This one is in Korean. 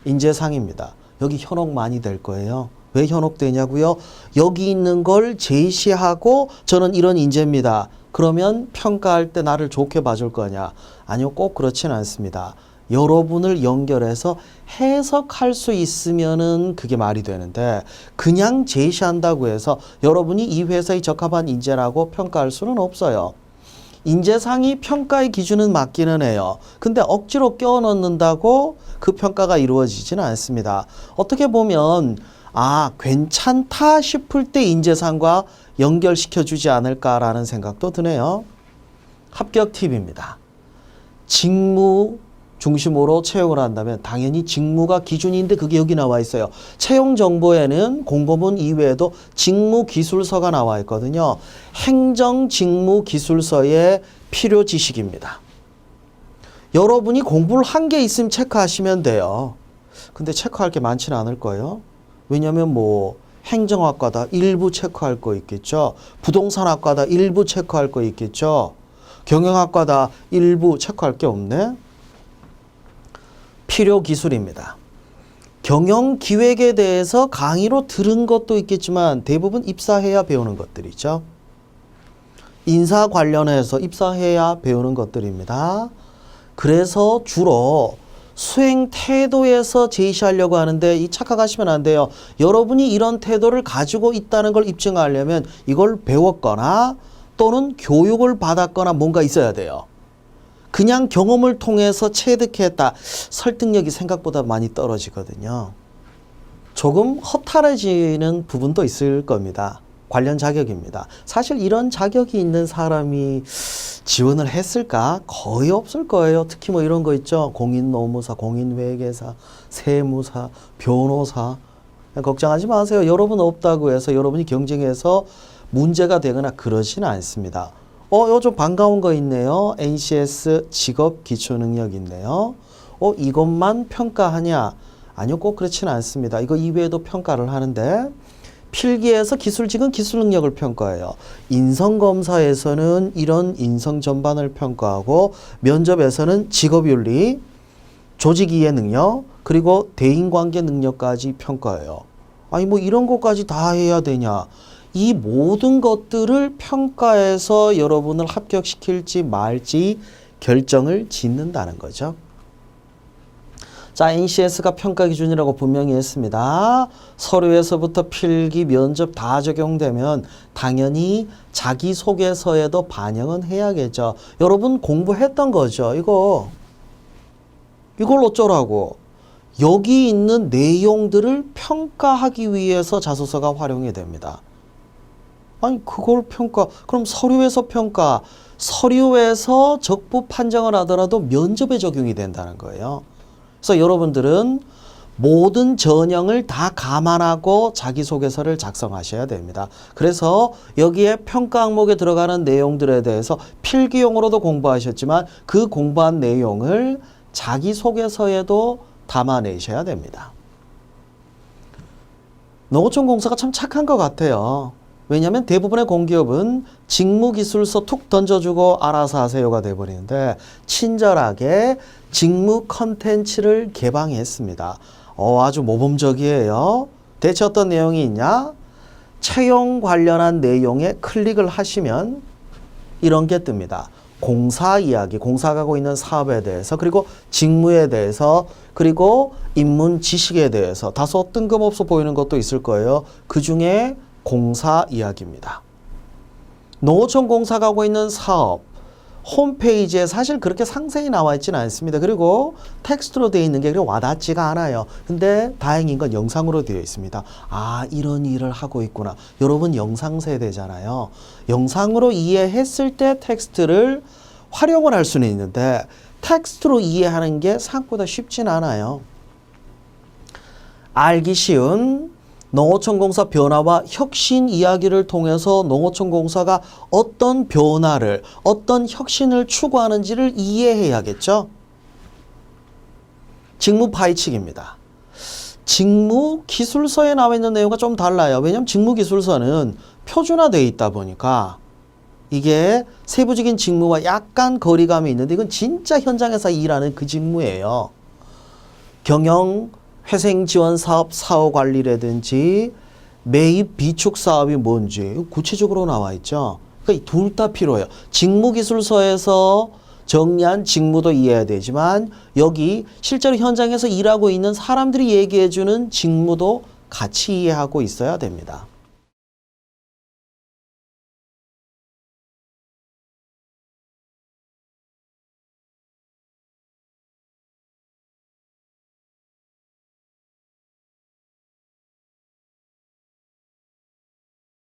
인재상입니다. 여기 현혹 많이 될 거예요. 왜 현혹되냐고요? 여기 있는 걸 제시하고 저는 이런 인재입니다. 그러면 평가할 때 나를 좋게 봐줄 거냐? 아니요, 꼭 그렇지는 않습니다. 여러분을 연결해서 해석할 수 있으면은 그게 말이 되는데 그냥 제시한다고 해서 여러분이 이 회사에 적합한 인재라고 평가할 수는 없어요. 인재상이 평가의 기준은 맞기는 해요. 근데 억지로 껴 넣는다고 그 평가가 이루어지지는 않습니다. 어떻게 보면 괜찮다 싶을 때 인재상과 연결시켜 주지 않을까라는 생각도 드네요. 합격 팁입니다. 직무 중심으로 채용을 한다면 당연히 직무가 기준인데 그게 여기 나와 있어요. 채용 정보에는 공고문 이외에도 직무 기술서가 나와 있거든요. 행정 직무 기술서의 필요 지식입니다. 여러분이 공부를 한 게 있으면 체크하시면 돼요. 근데 체크할 게 많지는 않을 거예요. 왜냐면 행정학과다 일부 체크할 거 있겠죠. 부동산학과다 일부 체크할 거 있겠죠. 경영학과다 일부 체크할 게 없네. 필요 기술입니다. 경영 기획에 대해서 강의로 들은 것도 있겠지만 대부분 입사해야 배우는 것들이죠. 인사 관련해서 입사해야 배우는 것들입니다. 그래서 주로 수행 태도에서 제시하려고 하는데 이 착각하시면 안 돼요. 여러분이 이런 태도를 가지고 있다는 걸 입증하려면 이걸 배웠거나 또는 교육을 받았거나 뭔가 있어야 돼요. 그냥 경험을 통해서 체득했다. 설득력이 생각보다 많이 떨어지거든요. 조금 허탈해지는 부분도 있을 겁니다. 관련 자격입니다. 사실 이런 자격이 있는 사람이 지원을 했을까? 거의 없을 거예요. 특히 이런 거 있죠. 공인노무사, 공인회계사, 세무사, 변호사. 걱정하지 마세요. 여러분 없다고 해서 여러분이 경쟁해서 문제가 되거나 그러지는 않습니다. 요즘 반가운 거 있네요. NCS 직업 기초 능력 있네요. 이것만 평가하냐? 아니요, 꼭 그렇지는 않습니다. 이거 이외에도 평가를 하는데 필기에서 기술직은 기술 능력을 평가해요. 인성검사에서는 이런 인성 전반을 평가하고 면접에서는 직업윤리, 조직이해 능력, 그리고 대인관계 능력까지 평가해요. 이런 것까지 다 해야 되냐? 이 모든 것들을 평가해서 여러분을 합격시킬지 말지 결정을 짓는다는 거죠. 자, NCS가 평가 기준이라고 분명히 했습니다. 서류에서부터 필기, 면접 다 적용되면 당연히 자기소개서에도 반영은 해야겠죠. 여러분 공부했던 거죠. 이걸 어쩌라고. 여기 있는 내용들을 평가하기 위해서 자소서가 활용이 됩니다. 그걸 그럼 서류에서 평가, 서류에서 적부 판정을 하더라도 면접에 적용이 된다는 거예요. 그래서 여러분들은 모든 전형을 다 감안하고 자기소개서를 작성하셔야 됩니다. 그래서 여기에 평가 항목에 들어가는 내용들에 대해서 필기용으로도 공부하셨지만 그 공부한 내용을 자기소개서에도 담아내셔야 됩니다. 농어촌공사가 참 착한 것 같아요. 왜냐하면 대부분의 공기업은 직무기술서 툭 던져주고 알아서 하세요가 돼버리는데 친절하게 직무 컨텐츠를 개방했습니다. 아주 모범적이에요. 대체 어떤 내용이 있냐? 채용 관련한 내용에 클릭을 하시면 이런 게 뜹니다. 공사 이야기, 공사가 하고 있는 사업에 대해서, 그리고 직무에 대해서, 그리고 입문 지식에 대해서 다소 뜬금없어 보이는 것도 있을 거예요. 그 중에 공사 이야기입니다. 농어촌 공사가 하고 있는 사업 홈페이지에 사실 그렇게 상세히 나와 있지는 않습니다. 그리고 텍스트로 되어 있는 게 그렇게 와닿지가 않아요. 근데 다행인 건 영상으로 되어 있습니다. 이런 일을 하고 있구나. 여러분 영상 세대잖아요. 영상으로 이해했을 때 텍스트를 활용을 할 수는 있는데 텍스트로 이해하는 게 생각보다 쉽진 않아요. 알기 쉬운 농어촌공사 변화와 혁신 이야기를 통해서 농어촌공사가 어떤 변화를, 어떤 혁신을 추구하는지를 이해해야겠죠. 직무 파이칙입니다. 직무 기술서에 나와 있는 내용과 좀 달라요. 왜냐하면 직무 기술서는 표준화되어 있다 보니까 이게 세부적인 직무와 약간 거리감이 있는데 이건 진짜 현장에서 일하는 그 직무예요. 경영 회생지원사업 사후관리라든지 매입 비축 사업이 뭔지 구체적으로 나와 있죠. 그러니까 둘 다 필요해요. 직무기술서에서 정리한 직무도 이해해야 되지만 여기 실제로 현장에서 일하고 있는 사람들이 얘기해주는 직무도 같이 이해하고 있어야 됩니다.